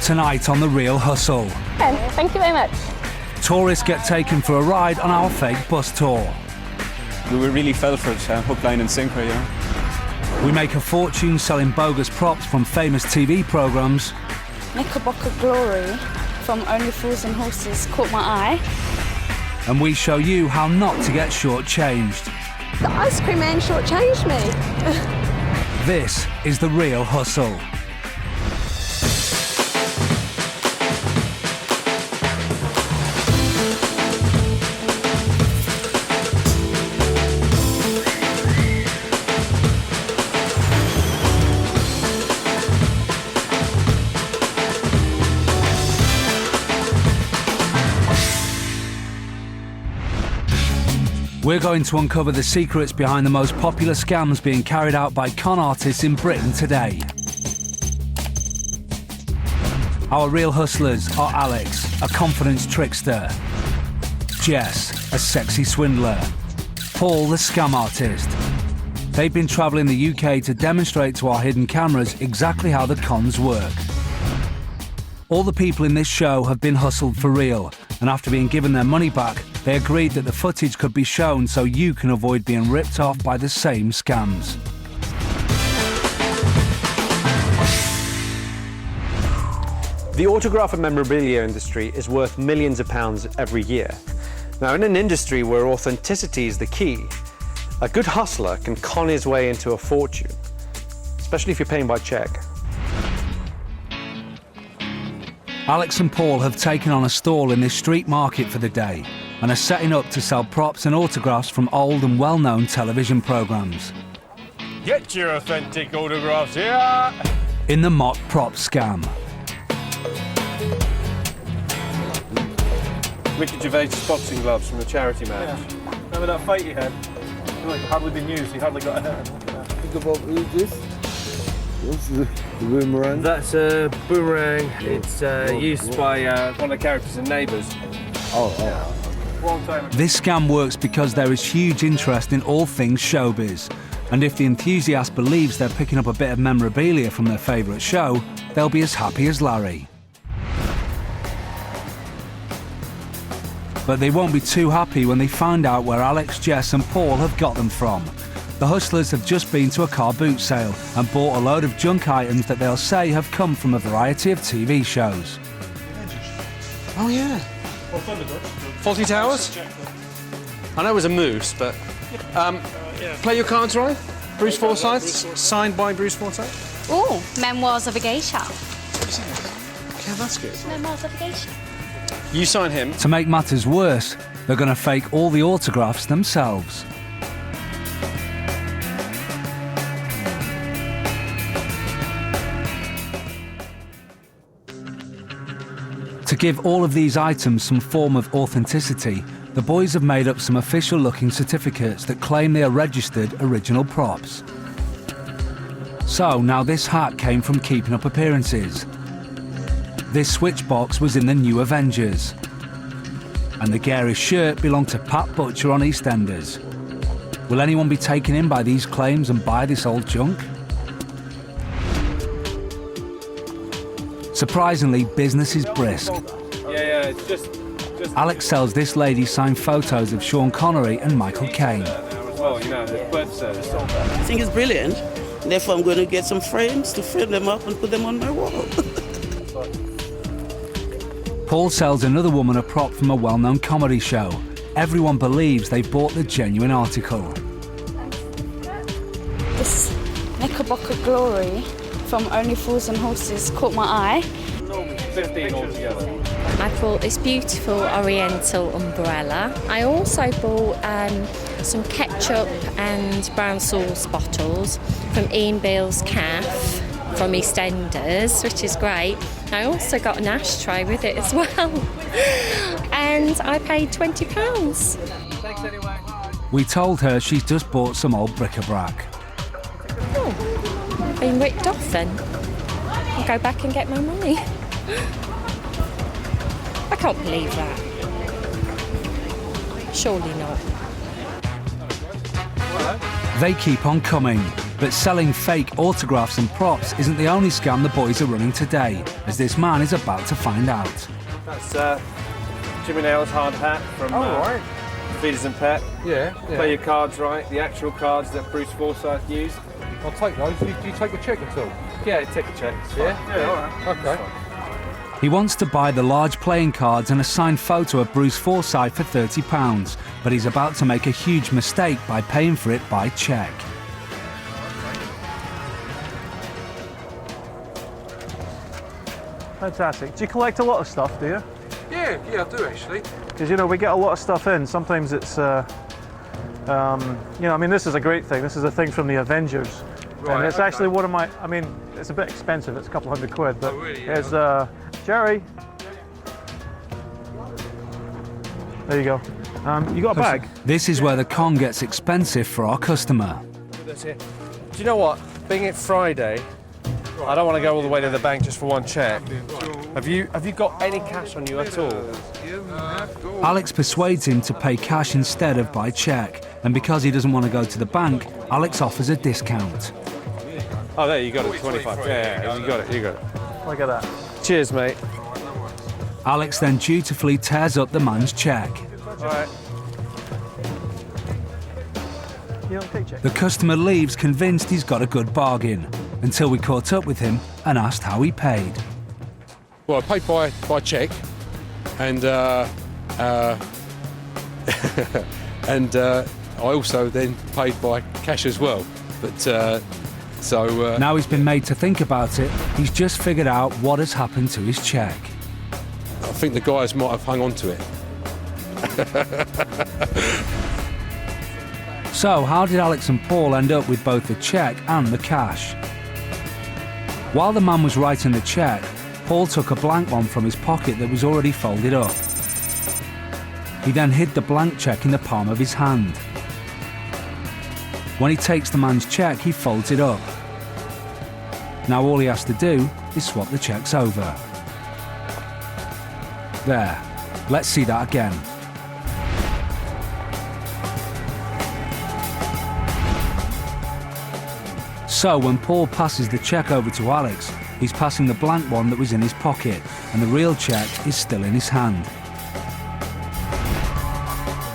Tonight on The Real Hustle. Thank you very much. Tourists get taken for a ride on our fake bus tour. We really fell for it, hook, line and sinker, you know. We make a fortune selling bogus props from famous TV programmes. Knickerbocker glory from Only Fools and Horses caught my eye. And we show you how not to get shortchanged. The ice cream man shortchanged me. This is The Real Hustle. We're going to uncover the secrets behind the most popular scams being carried out by con artists in Britain today. Our real hustlers are Alex, a confidence trickster; Jess, a sexy swindler; Paul, the scam artist. They've been travelling the UK to demonstrate to our hidden cameras exactly how the cons work. All the people in this show have been hustled for real, and after being given their money back, they agreed that the footage could be shown so you can avoid being ripped off by the same scams. The autograph and memorabilia industry is worth millions of pounds every year. Now, in an industry where authenticity is the key, a good hustler can con his way into a fortune, especially if you're paying by cheque. Alex and Paul have taken on a stall in this street market for the day and are setting up to sell props and autographs from old and well-known television programmes. Get your authentic autographs here! In the mock prop scam. Ricky Gervais's boxing gloves from the charity match. Yeah. Remember that fight he had? Like hardly been used, he hardly got a hand. Think about who's this? What's the boomerang? That's a boomerang. It's used by one of the characters in Neighbours. This scam works because there is huge interest in all things showbiz. And if the enthusiast believes they're picking up a bit of memorabilia from their favourite show, they'll be as happy as Larry. But they won't be too happy when they find out where Alex, Jess and Paul have got them from. The hustlers have just been to a car boot sale and bought a load of junk items that they'll say have come from a variety of TV shows. Oh yeah. Fawlty Towers? I know it was a moose, but... play your cards right? Bruce Forsyth? Signed by Bruce Forsyth? Oh, Memoirs of a Geisha. Yeah, that's good. Memoirs of a Geisha. You sign him. To make matters worse, they're going to fake all the autographs themselves. To give all of these items some form of authenticity, the boys have made up some official-looking certificates that claim they are registered original props. So now this hat came from Keeping Up Appearances. This switch box was in the New Avengers. And the garish shirt belonged to Pat Butcher on EastEnders. Will anyone be taken in by these claims and buy this old junk? Surprisingly, business is brisk. Yeah, it's just... Alex sells this lady signed photos of Sean Connery and Michael Caine. Well, you know, it's birth service. I think it's brilliant. Therefore, I'm going to get some frames to frame them up and put them on my wall. Paul sells another woman a prop from a well-known comedy show. Everyone believes they bought the genuine article. This Knickerbocker glory from Only Fools and Horses caught my eye. 15 altogether. I bought this beautiful oriental umbrella. I also bought some ketchup and brown sauce bottles from Ian Beale's Cafe from EastEnders, which is great. I also got an ashtray with it as well. And I paid £20. Thanks anyway. We told her she's just bought some old bric-a-brac. Oh, been ripped off then. I'll go back and get my money. I can't believe that. Surely not. They keep on coming. But selling fake autographs and props isn't the only scam the boys are running today, as this man is about to find out. That's Jimmy Nail's hard hat from right. Feeders and Pet. Yeah. Play your cards right, the actual cards that Bruce Forsyth used. I'll take those. Do you take a check at all? Yeah, take a check. Yeah, all right. Okay. He wants to buy the large playing cards and a signed photo of Bruce Forsyth for £30, but he's about to make a huge mistake by paying for it by cheque. Fantastic. Do you collect a lot of stuff, do you? Yeah, I do actually. Because, you know, we get a lot of stuff in. Sometimes it's, you know, I mean, this is a great thing. This is a thing from the Avengers. Right, and it's actually one of my, I mean, it's a bit expensive. It's a couple £100, but really? Yeah. it's, Jerry. There you go. You got a bag? This is where the con gets expensive for our customer. That's it. Do you know what? Being it Friday, I don't want to go all the way to the bank just for one check. Have you got any cash on you at all? Alex persuades him to pay cash instead of by cheque, and because he doesn't want to go to the bank, Alex offers a discount. Oh, there you got it, 25. Yeah, you got it. Look at that. Cheers, mate. Alex then dutifully tears up the man's cheque. All right. You don't take check. The customer leaves convinced he's got a good bargain, until we caught up with him and asked how he paid. Well, I paid by cheque, and and I also then paid by cash as well. But now he's been made to think about it, he's just figured out what has happened to his cheque. I think the guys might have hung on to it. So how did Alex and Paul end up with both the cheque and the cash? While the man was writing the cheque, Paul took a blank one from his pocket that was already folded up. He then hid the blank cheque in the palm of his hand. When he takes the man's cheque, he folds it up. Now all he has to do is swap the cheques over. There. Let's see that again. So when Paul passes the cheque over to Alex, he's passing the blank one that was in his pocket, and the real cheque is still in his hand.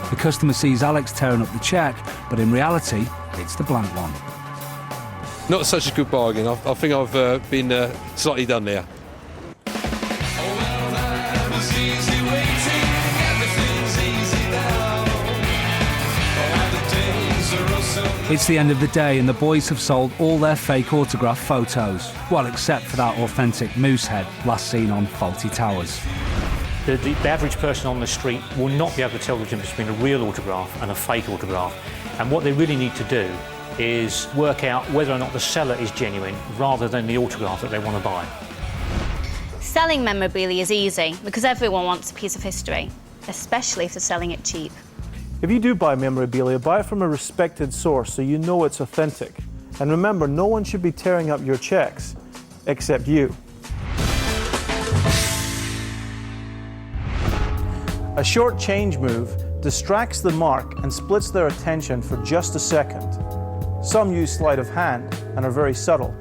The customer sees Alex tearing up the cheque, but in reality, it's the blank one. Not such a good bargain. I think I've been slightly done there. It's the end of the day and the boys have sold all their fake autograph photos, well except for that authentic moose head last seen on Faulty Towers. The average person on the street will not be able to tell the difference between a real autograph and a fake autograph. And what they really need to do is work out whether or not the seller is genuine rather than the autograph that they want to buy. Selling memorabilia is easy because everyone wants a piece of history, especially if they're selling it cheap. If you do buy memorabilia, buy it from a respected source so you know it's authentic. And remember, no one should be tearing up your checks except you. A short change move distracts the mark and splits their attention for just a second. Some use sleight of hand and are very subtle.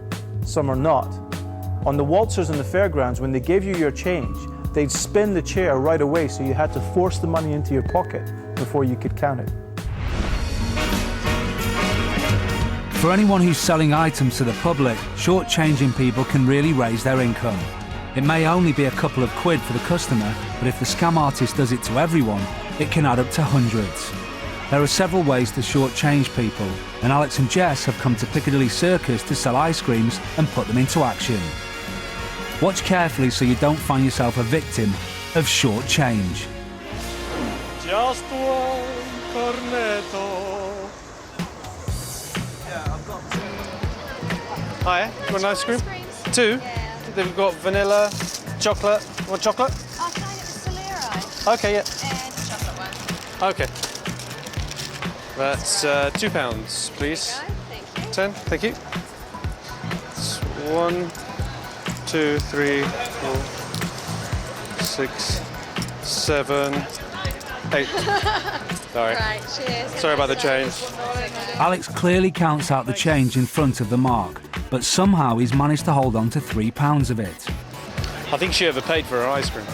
Some are not. On the waltzers in the fairgrounds, when they gave you your change, they'd spin the chair right away, so you had to force the money into your pocket before you could count it. For anyone who's selling items to the public, shortchanging people can really raise their income. It may only be a couple of quid for the customer, but if the scam artist does it to everyone, it can add up to hundreds. There are several ways to shortchange people, and Alex and Jess have come to Piccadilly Circus to sell ice creams and put them into action. Watch carefully so you don't find yourself a victim of short change. Just one cornetto. Hi, do you want an ice cream? Two? They've got vanilla, chocolate. Want chocolate? Oh, can I get the Solera ice? Okay, yeah. And the chocolate one. Okay. That's £2, please. 10, thank you. It's 1, 2, 3, 4, 6, 7, Hey. Sorry. Right, cheers. Sorry about the change. Alex clearly counts out the change in front of the mark, but somehow he's managed to hold on to £3 of it. I think she overpaid for her ice cream.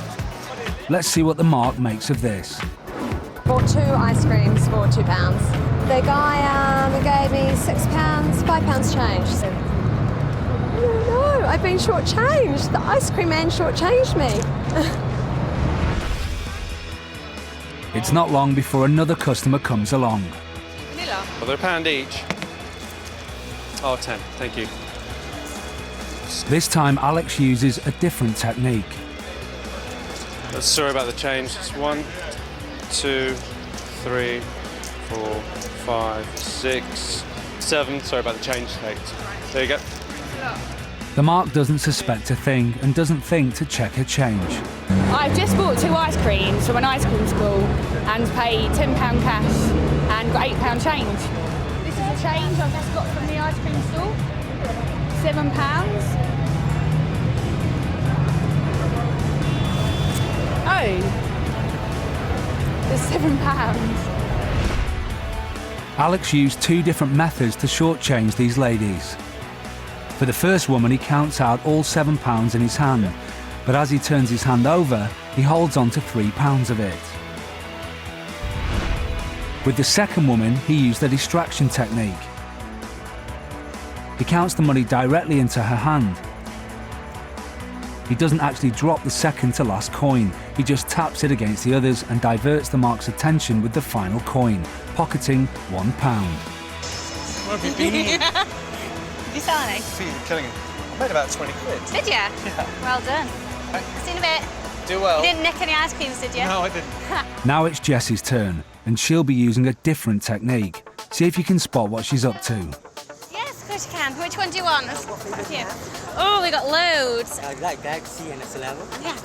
Let's see what the mark makes of this. Bought 2 ice creams for £2. The guy gave me £6, £5 change. So, oh no, I've been shortchanged. The ice cream man shortchanged me. It's not long before another customer comes along. Vanilla? Well, they're £1 each. Oh, 10, thank you. This time Alex uses a different technique. Sorry about the change. It's 1, 2, 3, 4, 5, 6, 7. Sorry about the change. 8. There you go. The mark doesn't suspect a thing and doesn't think to check her change. I've just bought 2 ice creams from an ice cream school and paid £10 cash and got £8 change. This is a change I've just got from the ice cream stall. £7. Oh, there's £7. Alex used 2 different methods to shortchange these ladies. For the first woman, he counts out all £7 in his hand, but as he turns his hand over, he holds on to £3 of it. With the second woman, he used a distraction technique. He counts the money directly into her hand. He doesn't actually drop the second to last coin, he just taps it against the others and diverts the mark's attention with the final coin, pocketing £1. Where have you been? Did you sell any? You're killing it. I made about 20 quid. Did you? Yeah. Well done. See you in a bit. Do well. You didn't nick any ice creams, did you? No, I didn't. Now it's Jessie's turn, and she'll be using a different technique. See if you can spot what she's up to. Yes, of course you can. Which one do you want? Thank you. Oh, we got loads. I like Galaxy and a level. Yeah, 2.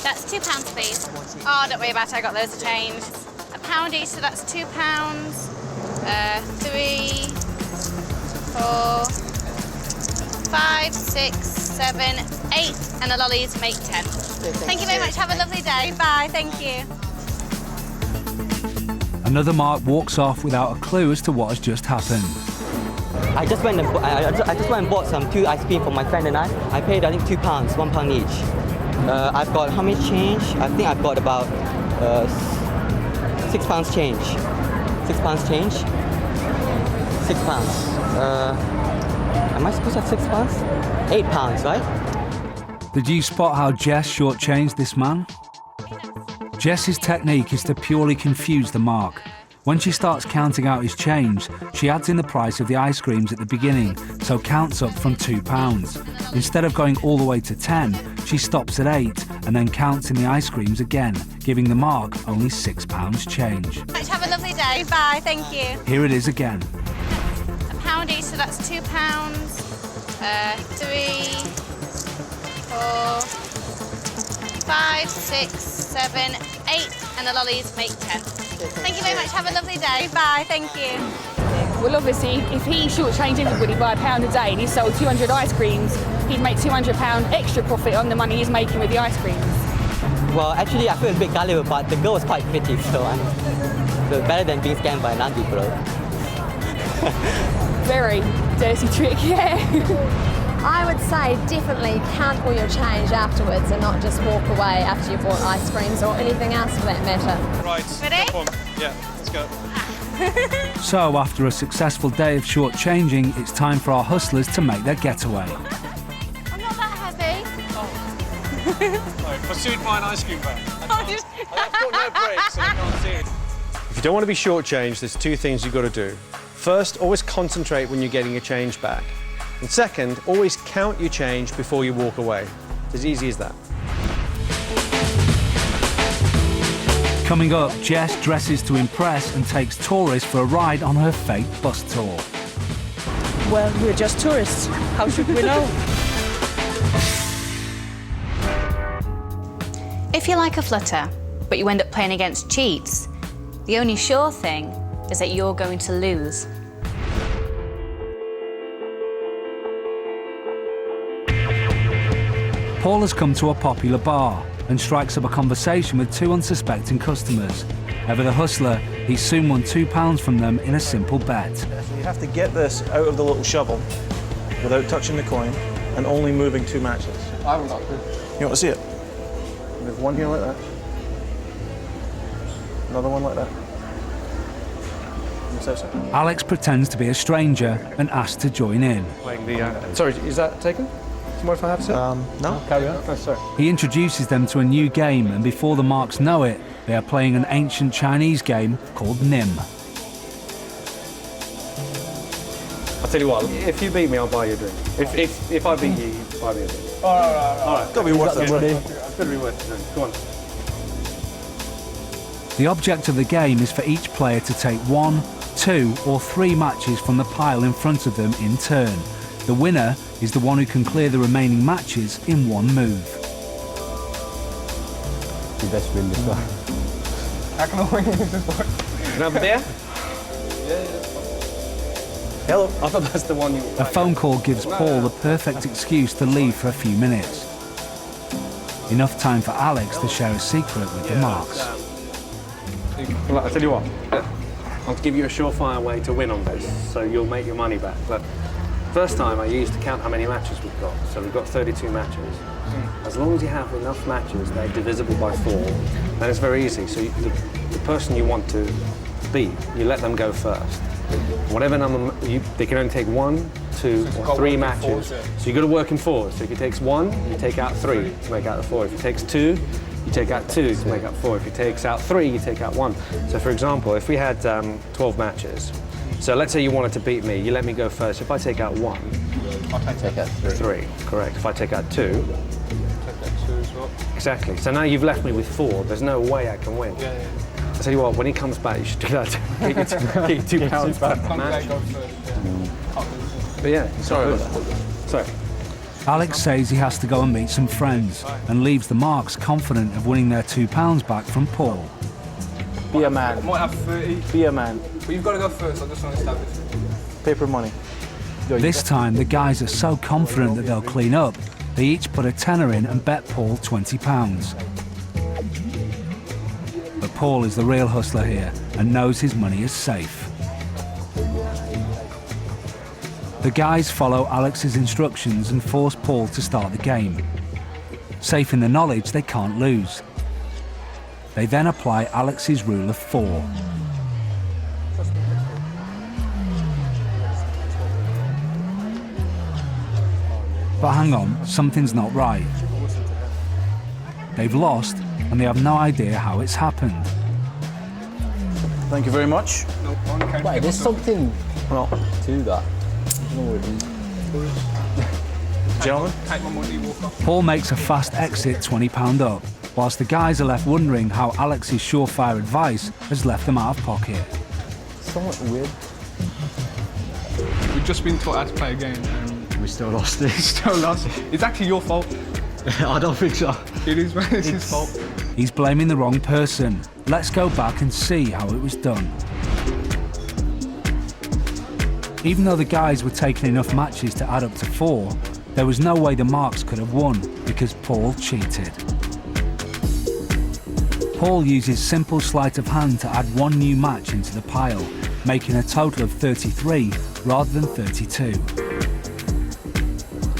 That's £2, please. Oh, don't worry about it. I got loads of change. £1 each, so that's £2. 3, 4, 5, 6, 7, 8, and the lollies make 10. Thank you very much. Have a lovely day. Bye. Thank you. Another mark walks off without a clue as to what has just happened. I just went and bought some 2 ice cream for my friend and I. I paid I think £2, £1 each. I've got how much change? I think I've got about £6 change. £6 change. £6. Am I supposed to have £6? £8, right? Did you spot how Jess shortchanged this man? Jess's technique is to purely confuse the mark. When she starts counting out his change, she adds in the price of the ice creams at the beginning, so counts up from £2. Instead of going all the way to 10, she stops at 8 and then counts in the ice creams again, giving the mark only £6 change. Have a lovely day. Bye. Thank you. Here it is again. £1 each, so that's £2. 3, 4, 5, 6, 7, 8, and the lollies make 10. Thank you very much. Have a lovely day. Bye. Thank you. Well, obviously, if he shortchanged everybody by £1 a day and he sold 200 ice creams, he'd make £200 extra profit on the money he's making with the ice creams. Well, actually, I feel a bit gullible, but the girl was quite pretty, so better than being scammed by an ugly bro. Very dirty trick, yeah. I would say definitely count all your change afterwards and not just walk away after you've bought ice creams or anything else for that matter. Right. Ready? Yeah, let's go. So, after a successful day of shortchanging, it's time for our hustlers to make their getaway. I'm not that heavy. Right, pursued by an ice cream van. I've got no brakes, so I can't see it. If you don't want to be shortchanged, there's 2 things you've got to do. First, always concentrate when you're getting your change back. And second, always count your change before you walk away. It's as easy as that. Coming up, Jess dresses to impress and takes tourists for a ride on her fake bus tour. Well, we're just tourists. How should we know? If you like a flutter, but you end up playing against cheats, the only sure thing is that you're going to lose. Paul has come to a popular bar, and strikes up a conversation with two unsuspecting customers. Ever the hustler, he soon won £2 from them in a simple bet. So you have to get this out of the little shovel without touching the coin and only moving 2 matches. I haven't got a clue. You want to see it? There's one here like that. Another one like that. Alex pretends to be a stranger and asks to join in. Sorry, is that taken? Do you mind if I have some? No. Carry on. Oh, sorry. He introduces them to a new game, and before the Marks know it, they are playing an ancient Chinese game called Nim. I'll tell you what, if you beat me, I'll buy you a drink. If I beat you, you buy me a drink. All right. Gotta be worth it, buddy. It's gotta be worth it. Go on. The object of the game is for each player to take 1, 2 or 3 matches from the pile in front of them in turn. The winner is the one who can clear the remaining matches in one move. You best win this one. How can I win this one? Can I have a beer? Yeah. Hello. I thought that's the one you... A phone call gives Paul the perfect excuse to leave for a few minutes. Enough time for Alex to share a secret with the Marks. Well, I'll tell you what, I'll give you a surefire way to win on this, so you'll make your money back. But first time I used to count how many matches we've got. So we've got 32 matches. As long as you have enough matches, they're divisible by 4, then it's very easy. So the person you want to beat, you let them go first. Whatever number, they can only take 1, 2 or 3 matches. So you've got to work in 4. So if he takes 1, you take out 3 to make out the 4. If he takes 2, you take out 2 to make up 4. If he takes out 3, you take out 1. So for example, if we had 12 matches, so let's say you wanted to beat me, you let me go first. If I take out 1, I take out 3. 3, correct. If I take out 2, Take out 2 as well. exactly. So now you've left me with 4. There's no way I can win. Yeah. I tell you what, when he comes back, you should do that. Get you £2 per match. But yeah, sorry about that. Sorry. Alex says he has to go and meet some friends and leaves the Marks confident of winning their £2 back from Paul. Be a man. I might have 30. Be a man. But you've got to go first, I just want to establish it. Paper money. This time, the guys are so confident that they'll clean up, they each put a tenner in and bet Paul £20. But Paul is the real hustler here and knows his money is safe. The guys follow Alex's instructions and force Paul to start the game, safe in the knowledge they can't lose. They then apply Alex's rule of 4. But hang on, something's not right. They've lost and they have no idea how it's happened. Thank you very much. Wait, there's something to that. Gentlemen? Take my money, walk off. Paul makes a fast exit £20 up, whilst the guys are left wondering how Alex's surefire advice has left them out of pocket. Somewhat weird. We've just been taught how to play a game and We still lost it. still lost. It's actually your fault. I don't think so. It is, man. It's his fault. He's blaming the wrong person. Let's go back and see how it was done. Even though the guys were taking enough matches to add up to 4, there was no way the Marks could have won because Paul cheated. Paul uses simple sleight of hand to add 1 new match into the pile, making a total of 33 rather than 32.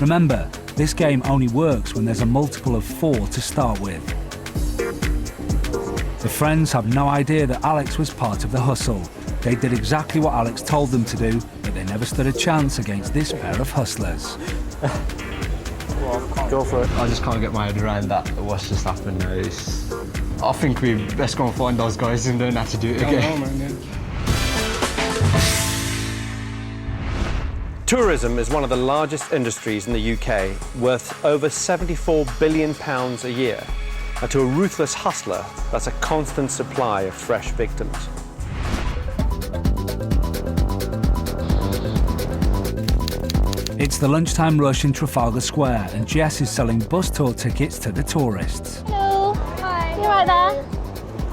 Remember, this game only works when there's a multiple of 4 to start with. The friends have no idea that Alex was part of the hustle. They did exactly what Alex told them to do, but they never stood a chance against this pair of hustlers. Go for it. I just can't get my head around that. What's just happened now? I think we best go and find those guys and don't have to do it again. Tourism is one of the largest industries in the UK, worth over £74 billion a year. And to a ruthless hustler, that's a constant supply of fresh victims. It's the lunchtime rush in Trafalgar Square, and Jess is selling bus tour tickets to the tourists. Hello. Hi. You right there?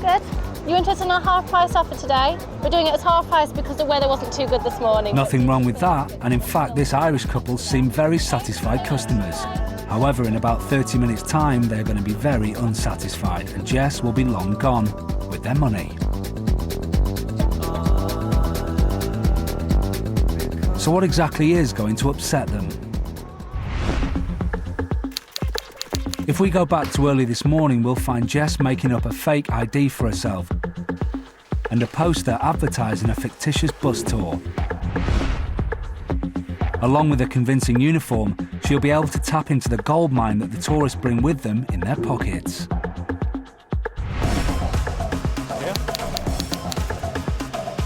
Good. You interested in our half price offer today? We're doing it as half price because the weather wasn't too good this morning. Nothing wrong with that, and in fact this Irish couple seem very satisfied customers. However, in about 30 minutes' time, they're going to be very unsatisfied, and Jess will be long gone with their money. So what exactly is going to upset them? If we go back to early this morning, we'll find Jess making up a fake ID for herself and a poster advertising a fictitious bus tour. Along with a convincing uniform, she'll be able to tap into the gold mine that the tourists bring with them in their pockets.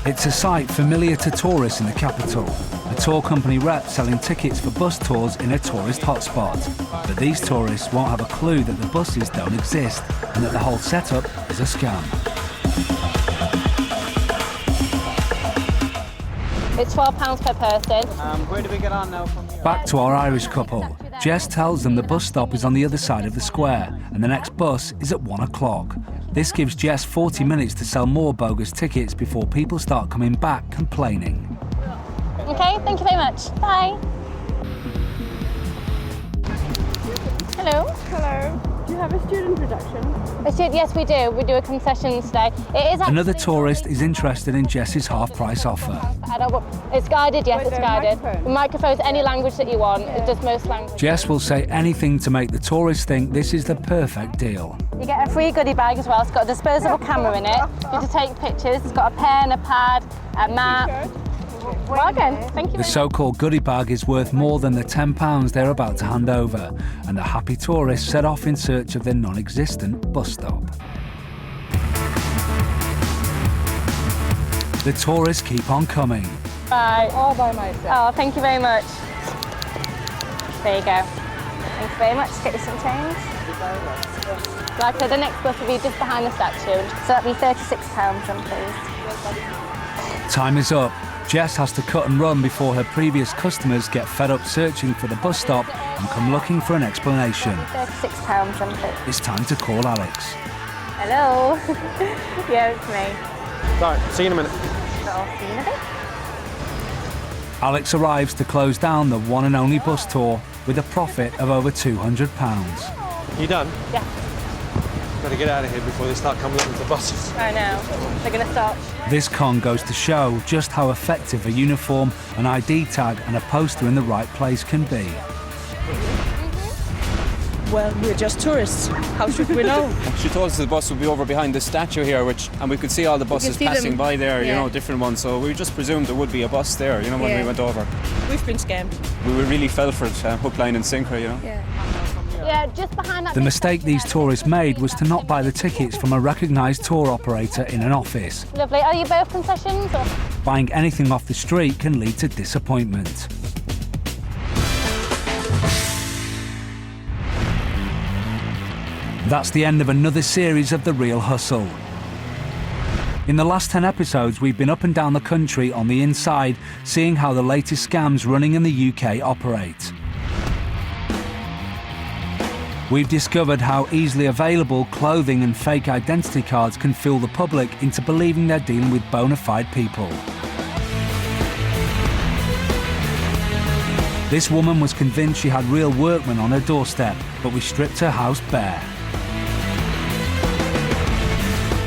It's a sight familiar to tourists in the capital. A tour company rep selling tickets for bus tours in a tourist hotspot. But these tourists won't have a clue that the buses don't exist and that the whole setup is a scam. It's £12 per person. Where do we get on now from here? Back to our Irish couple. Jess tells them the bus stop is on the other side of the square and the next bus is at 1 o'clock. This gives Jess 40 minutes to sell more bogus tickets before people start coming back complaining. Okay, thank you very much. Bye. Hello. Hello. Do you have a student reduction? Yes, we do. We do a concession today. It is Another tourist is interested in Jess's half-price offer. It's guided, yes, it's guided. The microphone's any language that you want. It does most languages. Jess will say anything to make the tourists think this is the perfect deal. You get a free goodie bag as well. It's got a disposable camera in it. You can take pictures. It's got a pen, a pad, a map. Bargain. Thank you. The so-called goodie bag is worth more than the £10 they're about to hand over, and the happy tourists set off in search of their non-existent bus stop. The tourists keep on coming. Bye. All by myself. Oh, thank you very much. There you go. Thank you very much. Get you some change. Like I said, the next bus will be just behind the statue. So that'll be £36 then, please. Time is up. Jess has to cut and run before her previous customers get fed up searching for the bus stop and come looking for an explanation. £36 then, please. It's time to call Alex. Hello. Yeah, it's me. Right, see you in a minute. I'll see you in a bit. Alex arrives to close down the one and only bus tour with a profit of over £200. You done? Yeah. Gotta get out of here before they start coming up with the buses. I know. They're going to start. This con goes to show just how effective a uniform, an ID tag and a poster in the right place can be. Well, we're just tourists. How should we know? She told us the bus would be over behind this statue here, and we could see all the buses passing by there, you know, different ones. So we just presumed there would be a bus there, you know, when we went over. We've been scammed. We really fell for it, hook, line and sinker, you know. Yeah, just behind that. The mistake these tourists made was to not buy the tickets from a recognised tour operator in an office. Lovely. Are you both concessions? Or? Buying anything off the street can lead to disappointment. That's the end of another series of The Real Hustle. In the last 10 episodes, we've been up and down the country on the inside, seeing how the latest scams running in the UK operate. We've discovered how easily available clothing and fake identity cards can fool the public into believing they're dealing with bona fide people. This woman was convinced she had real workmen on her doorstep, but we stripped her house bare.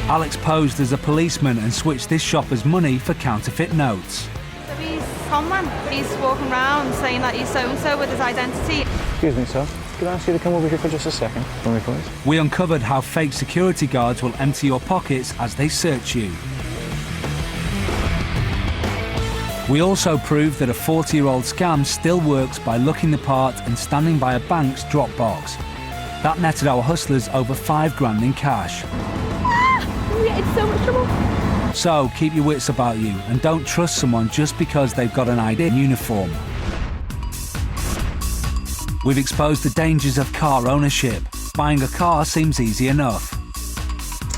Alex posed as a policeman and switched this shopper's money for counterfeit notes. So he's someone. He's walking around saying that he's so-and-so with his identity. Excuse me, sir. Could I ask you to come over here for just a second? For me, please. We uncovered how fake security guards will empty your pockets as they search you. We also proved that a 40-year-old scam still works by looking the part and standing by a bank's drop box. That netted our hustlers over £5 in cash. We're in so much trouble. So keep your wits about you and don't trust someone just because they've got an ID uniform. We've exposed the dangers of car ownership. Buying a car seems easy enough.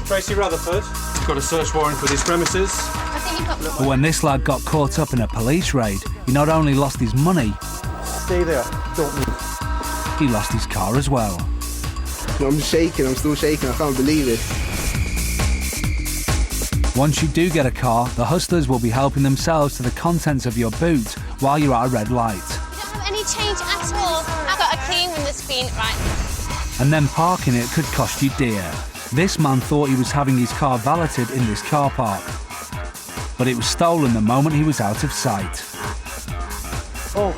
Tracy Rutherford, got a search warrant for these premises. But when this lad got caught up in a police raid, he not only lost his money, Stay there. Don't move. he lost his car as well. I'm shaking. I'm still shaking. I can't believe it. Once you do get a car, the hustlers will be helping themselves to the contents of your boot while you're at a red light. Any change at all? I've got a keying on the screen, right? And then parking it could cost you dear. This man thought he was having his car valeted in this car park, but it was stolen the moment he was out of sight. Oh,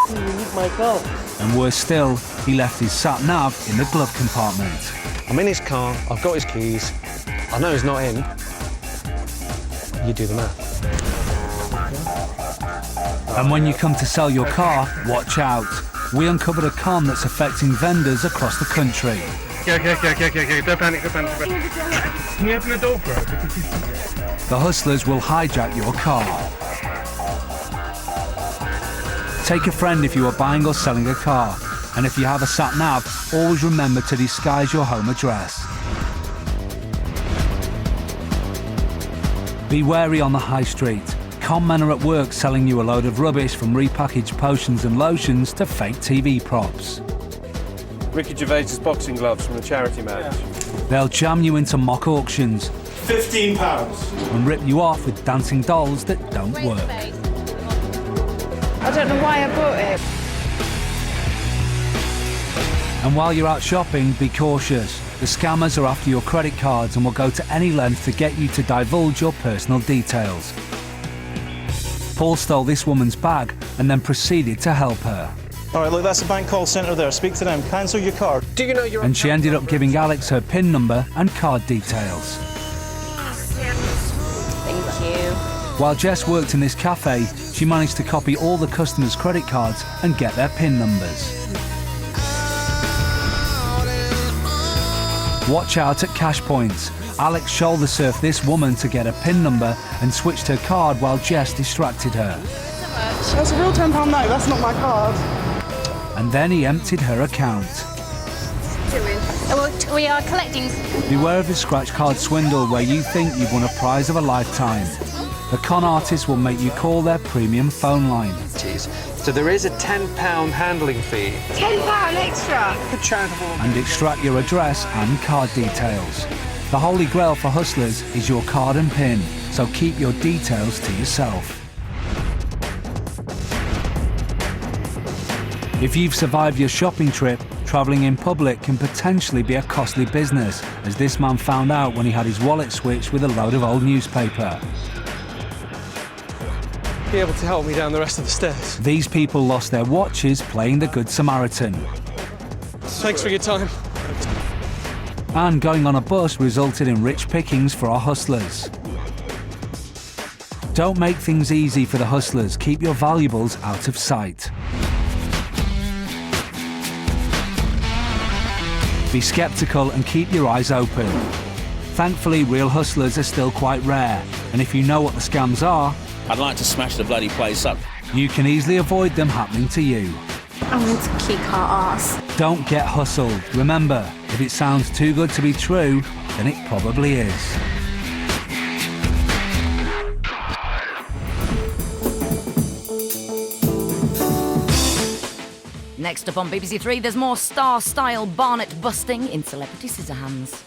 you need my car. And worse still, he left his sat-nav in the glove compartment. I'm in his car, I've got his keys, I know he's not in. You do the math. And when you come to sell your car, watch out. We uncovered a con that's affecting vendors across the country. Okay. Don't panic. Can you open the door for us? The hustlers will hijack your car. Take a friend if you are buying or selling a car. And if you have a sat-nav, always remember to disguise your home address. Be wary on the high street. Con men are at work selling you a load of rubbish, from repackaged potions and lotions to fake TV props. Ricky Gervais's boxing gloves from a charity match. They'll jam you into mock auctions. £15. And rip you off with dancing dolls that don't work. I don't know why I bought it. And while you're out shopping, be cautious. The scammers are after your credit cards and will go to any length to get you to divulge your personal details. Paul stole this woman's bag and then proceeded to help her. All right, look, that's the bank call centre there. Speak to them. Cancel your card. Do you know you're... And she ended up giving Alex her PIN number and card details. Thank you. While Jess worked in this cafe, she managed to copy all the customers' credit cards and get their PIN numbers. Watch out at cash points. Alex shoulder surfed this woman to get a PIN number and switched her card while Jess distracted her. That's a real £10 note, that's not my card. And then he emptied her account. We are collecting. Beware of the scratch card swindle where you think you've won a prize of a lifetime. The con artist will make you call their premium phone line. So there is a £10 handling fee. £10 extra. For charitable. And extract your address and card details. The holy grail for hustlers is your card and PIN, so keep your details to yourself. If you've survived your shopping trip, travelling in public can potentially be a costly business, as this man found out when he had his wallet switched with a load of old newspaper. Be able to help me down the rest of the stairs. These people lost their watches playing the Good Samaritan. Thanks for your time. And going on a bus resulted in rich pickings for our hustlers. Don't make things easy for the hustlers. Keep your valuables out of sight. Be skeptical and keep your eyes open. Thankfully, real hustlers are still quite rare, and if you know what the scams are, I'd like to smash the bloody place up. You can easily avoid them happening to you. I'm going to kick our ass. Don't get hustled. Remember, if it sounds too good to be true, then it probably is. Next up on BBC Three, there's more star-style Barnet busting in Celebrity Scissorhands.